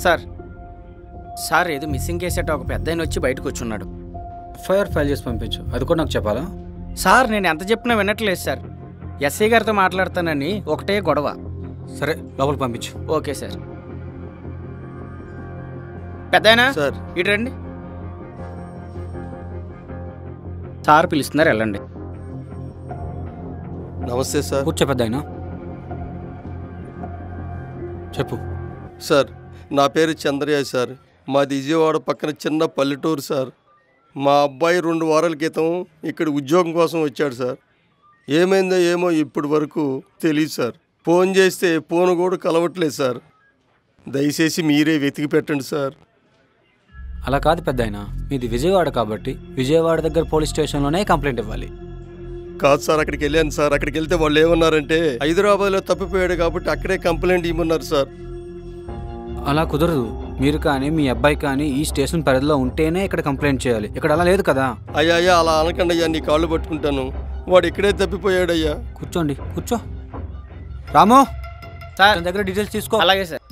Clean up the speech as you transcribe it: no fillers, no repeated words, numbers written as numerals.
Sir sir ఏదో missing కేసేట ఒక పెద్ద ఆయన వచ్చి బయటకు వచ్చున్నాడు. ఎఫ్ఐఆర్ ఫైల్ చేసి పంపించు. అది కూడా నాకు చెప్పాలా? సార్ నేను ఎంత చెప్పినా వినట్లేదు సార్. ఎస్ఐ గారితో మాట్లాడతానని ఒకటే గొడవ. సరే లోపలికి పంపించు. Okay sir. పెద్దాయనా సార్ ఇటు రండి. సార్ పిలుస్తున్నారు, వెళ్ళండి. నమస్తే సార్. కూర్చో పెద్దాయన. చెప్పు. సార్ నా పేరు చంద్రయ్య సార్. మాది విజయవాడ పక్కన చిన్న పల్లెటూరు సార్. మా అబ్బాయి 2 వారాల క్రితం ఇక్కడ ఉద్యోగం కోసం వచ్చాడు సార్. ఏమైందో ఏమో ఇప్పటి వరకు తెలియదు సార్. ఫోన్ చేస్తే ఫోన్ కూడా కలవట్లేదు సార్. దయచేసి మీరే వెతికి పెట్టండి సార్. అలా కాదు పెద్దాయన, మీది విజయవాడ కాబట్టి విజయవాడ దగ్గర పోలీస్ స్టేషన్లోనే కంప్లైంట్ ఇవ్వాలి. కాదు సార్, అక్కడికి వెళ్ళాను సార్. అక్కడికి వెళ్తే వాళ్ళు ఏమన్నారంటే హైదరాబాద్లో తప్పిపోయాడు కాబట్టి అక్కడే కంప్లైంట్ ఇవ్వమన్నారు సార్. అలా కుదరదు. మీరు కానీ మీ అబ్బాయి కానీ ఈ స్టేషన్ పరిధిలో ఉంటేనే ఇక్కడ కంప్లైంట్ చేయాలి. ఇక్కడ అలా లేదు కదా. అయ్యా అలా అనకండి అయ్యా, నీ కాళ్ళు పట్టుకుంటాను. వాడు ఇక్కడే తప్పిపోయాడయ్యా. కూర్చోండి, కూర్చో. రాము సార్ తన దగ్గర డీటెయిల్స్ తీసుకో. అలాగే సార్.